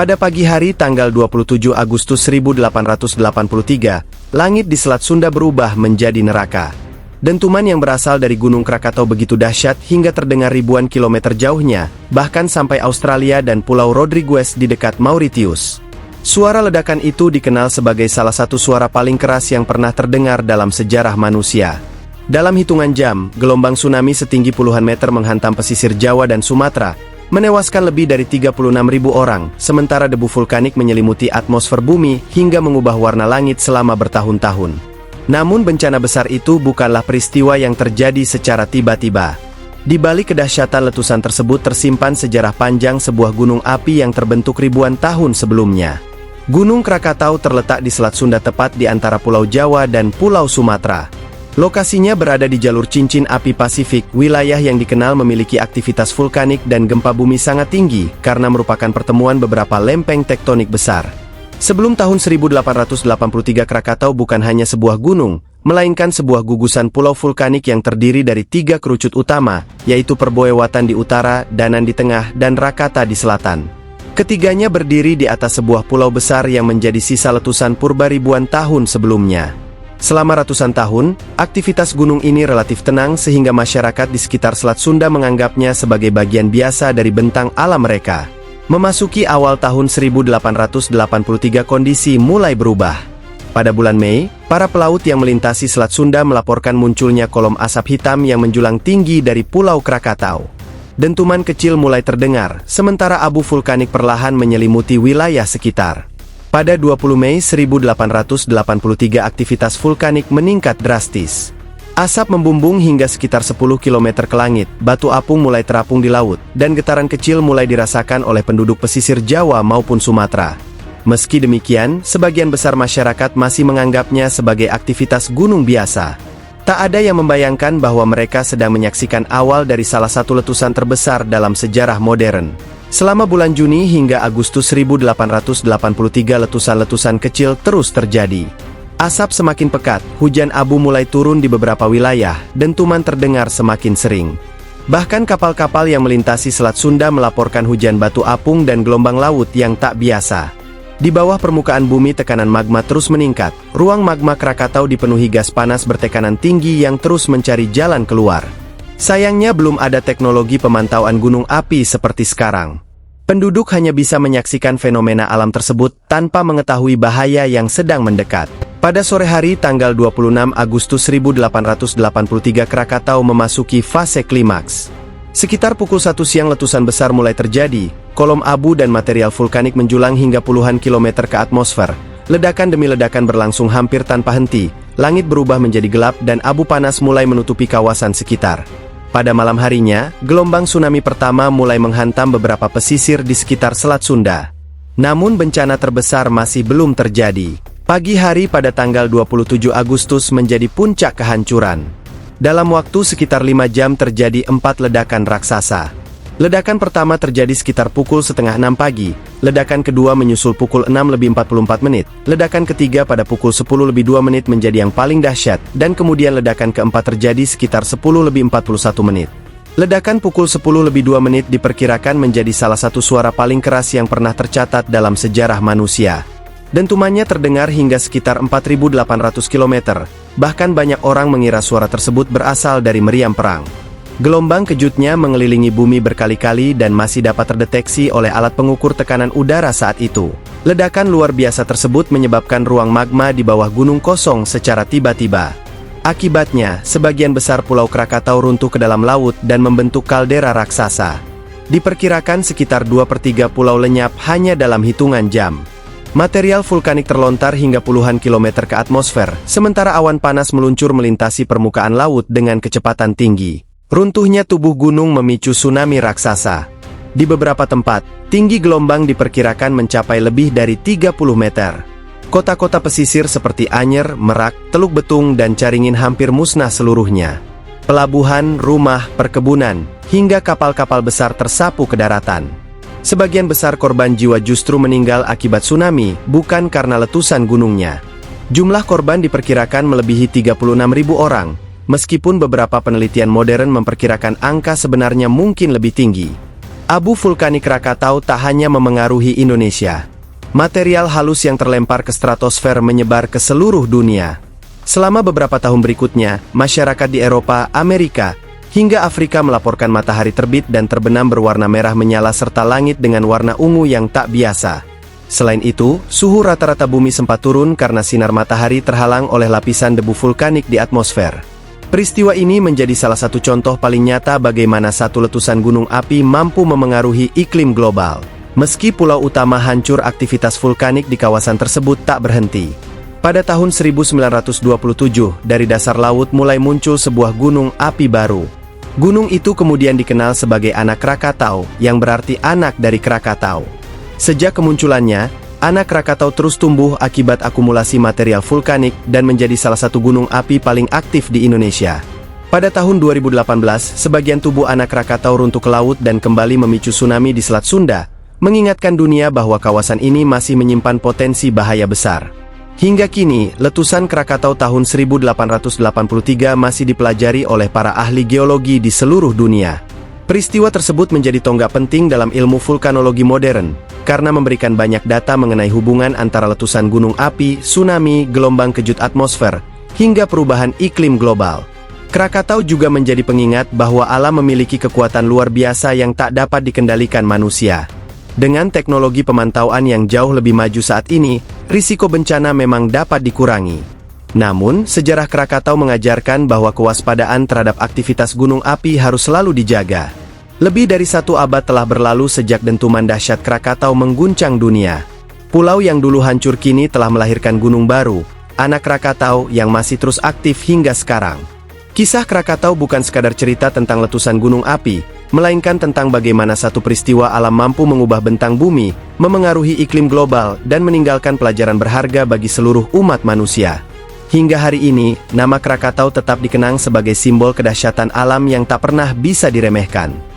Pada pagi hari tanggal 27 Agustus 1883, langit di Selat Sunda berubah menjadi neraka. Dentuman yang berasal dari Gunung Krakatau begitu dahsyat hingga terdengar ribuan kilometer jauhnya, bahkan sampai Australia dan Pulau Rodrigues di dekat Mauritius. Suara ledakan itu dikenal sebagai salah satu suara paling keras yang pernah terdengar dalam sejarah manusia. Dalam hitungan jam, gelombang tsunami setinggi puluhan meter menghantam pesisir Jawa dan Sumatera, menewaskan lebih dari 36.000 orang, sementara debu vulkanik menyelimuti atmosfer bumi hingga mengubah warna langit selama bertahun-tahun. Namun bencana besar itu bukanlah peristiwa yang terjadi secara tiba-tiba. Di balik kedahsyatan letusan tersebut tersimpan sejarah panjang sebuah gunung api yang terbentuk ribuan tahun sebelumnya. Gunung Krakatau terletak di Selat Sunda tepat di antara Pulau Jawa dan Pulau Sumatera. Lokasinya berada di jalur cincin api Pasifik, wilayah yang dikenal memiliki aktivitas vulkanik dan gempa bumi sangat tinggi karena merupakan pertemuan beberapa lempeng tektonik besar. Sebelum tahun 1883 Krakatau bukan hanya sebuah gunung, melainkan sebuah gugusan pulau vulkanik yang terdiri dari 3 kerucut utama, yaitu Perboewatan di utara, Danan di tengah, dan Rakata di selatan. Ketiganya berdiri di atas sebuah pulau besar yang menjadi sisa letusan purba ribuan tahun sebelumnya. Selama ratusan tahun, aktivitas gunung ini relatif tenang sehingga masyarakat di sekitar Selat Sunda menganggapnya sebagai bagian biasa dari bentang alam mereka. Memasuki awal tahun 1883 kondisi mulai berubah. Pada bulan Mei, para pelaut yang melintasi Selat Sunda melaporkan munculnya kolom asap hitam yang menjulang tinggi dari Pulau Krakatau. Dentuman kecil mulai terdengar, sementara abu vulkanik perlahan menyelimuti wilayah sekitar. Pada 20 Mei 1883 aktivitas vulkanik meningkat drastis. Asap membumbung hingga sekitar 10 km ke langit, batu apung mulai terapung di laut, dan getaran kecil mulai dirasakan oleh penduduk pesisir Jawa maupun Sumatera. Meski demikian, sebagian besar masyarakat masih menganggapnya sebagai aktivitas gunung biasa. Tak ada yang membayangkan bahwa mereka sedang menyaksikan awal dari salah satu letusan terbesar dalam sejarah modern. Selama bulan Juni hingga Agustus 1883 letusan-letusan kecil terus terjadi. Asap semakin pekat, hujan abu mulai turun di beberapa wilayah, dentuman terdengar semakin sering. Bahkan kapal-kapal yang melintasi Selat Sunda melaporkan hujan batu apung dan gelombang laut yang tak biasa. Di bawah permukaan bumi tekanan magma terus meningkat, ruang magma Krakatau dipenuhi gas panas bertekanan tinggi yang terus mencari jalan keluar. Sayangnya belum ada teknologi pemantauan gunung api seperti sekarang. Penduduk hanya bisa menyaksikan fenomena alam tersebut tanpa mengetahui bahaya yang sedang mendekat. Pada sore hari tanggal 26 Agustus 1883 Krakatau memasuki fase klimaks. Sekitar pukul 1 siang letusan besar mulai terjadi, kolom abu dan material vulkanik menjulang hingga puluhan kilometer ke atmosfer. Ledakan demi ledakan berlangsung hampir tanpa henti, langit berubah menjadi gelap dan abu panas mulai menutupi kawasan sekitar. Pada malam harinya, gelombang tsunami pertama mulai menghantam beberapa pesisir di sekitar Selat Sunda. Namun bencana terbesar masih belum terjadi. Pagi hari pada tanggal 27 Agustus menjadi puncak kehancuran. Dalam waktu sekitar 5 jam terjadi 4 ledakan raksasa. Ledakan pertama terjadi sekitar pukul setengah 6 pagi, ledakan kedua menyusul pukul 6:44, ledakan ketiga pada pukul 10:02 menjadi yang paling dahsyat, dan kemudian ledakan keempat terjadi sekitar 10:41. Ledakan pukul 10:02 diperkirakan menjadi salah satu suara paling keras yang pernah tercatat dalam sejarah manusia. Dentumannya terdengar hingga sekitar 4.800 km, bahkan banyak orang mengira suara tersebut berasal dari meriam perang. Gelombang kejutnya mengelilingi bumi berkali-kali dan masih dapat terdeteksi oleh alat pengukur tekanan udara saat itu. Ledakan luar biasa tersebut menyebabkan ruang magma di bawah gunung kosong secara tiba-tiba. Akibatnya, sebagian besar Pulau Krakatau runtuh ke dalam laut dan membentuk kaldera raksasa. Diperkirakan sekitar 2/3 pulau lenyap hanya dalam hitungan jam. Material vulkanik terlontar hingga puluhan kilometer ke atmosfer, sementara awan panas meluncur melintasi permukaan laut dengan kecepatan tinggi. Runtuhnya tubuh gunung memicu tsunami raksasa. Di beberapa tempat, tinggi gelombang diperkirakan mencapai lebih dari 30 meter. Kota-kota pesisir seperti Anyer, Merak, Teluk Betung, dan Caringin hampir musnah seluruhnya. Pelabuhan, rumah, perkebunan, hingga kapal-kapal besar tersapu ke daratan. Sebagian besar korban jiwa justru meninggal akibat tsunami, bukan karena letusan gunungnya. Jumlah korban diperkirakan melebihi 36.000 orang, meskipun beberapa penelitian modern memperkirakan angka sebenarnya mungkin lebih tinggi. Abu vulkanik Krakatau tak hanya memengaruhi Indonesia. Material halus yang terlempar ke stratosfer menyebar ke seluruh dunia. Selama beberapa tahun berikutnya, masyarakat di Eropa, Amerika, hingga Afrika melaporkan matahari terbit dan terbenam berwarna merah menyala serta langit dengan warna ungu yang tak biasa. Selain itu, suhu rata-rata bumi sempat turun karena sinar matahari terhalang oleh lapisan debu vulkanik di atmosfer. Peristiwa ini menjadi salah satu contoh paling nyata bagaimana satu letusan gunung api mampu memengaruhi iklim global. Meski pulau utama hancur, aktivitas vulkanik di kawasan tersebut tak berhenti. Pada tahun 1927, dari dasar laut mulai muncul sebuah gunung api baru. Gunung itu kemudian dikenal sebagai anak Krakatau, yang berarti anak dari Krakatau. Sejak kemunculannya, anak Krakatau terus tumbuh akibat akumulasi material vulkanik dan menjadi salah satu gunung api paling aktif di Indonesia. Pada tahun 2018, sebagian tubuh anak Krakatau runtuh ke laut dan kembali memicu tsunami di Selat Sunda, mengingatkan dunia bahwa kawasan ini masih menyimpan potensi bahaya besar. Hingga kini, letusan Krakatau tahun 1883 masih dipelajari oleh para ahli geologi di seluruh dunia. Peristiwa tersebut menjadi tonggak penting dalam ilmu vulkanologi modern, karena memberikan banyak data mengenai hubungan antara letusan gunung api, tsunami, gelombang kejut atmosfer, hingga perubahan iklim global. Krakatau juga menjadi pengingat bahwa alam memiliki kekuatan luar biasa yang tak dapat dikendalikan manusia. Dengan teknologi pemantauan yang jauh lebih maju saat ini, risiko bencana memang dapat dikurangi. Namun, sejarah Krakatau mengajarkan bahwa kewaspadaan terhadap aktivitas gunung api harus selalu dijaga. Lebih dari 1 abad telah berlalu sejak dentuman dahsyat Krakatau mengguncang dunia. Pulau yang dulu hancur kini telah melahirkan gunung baru, anak Krakatau yang masih terus aktif hingga sekarang. Kisah Krakatau bukan sekadar cerita tentang letusan gunung api, melainkan tentang bagaimana satu peristiwa alam mampu mengubah bentang bumi, memengaruhi iklim global, dan meninggalkan pelajaran berharga bagi seluruh umat manusia. Hingga hari ini, nama Krakatau tetap dikenang sebagai simbol kedahsyatan alam yang tak pernah bisa diremehkan.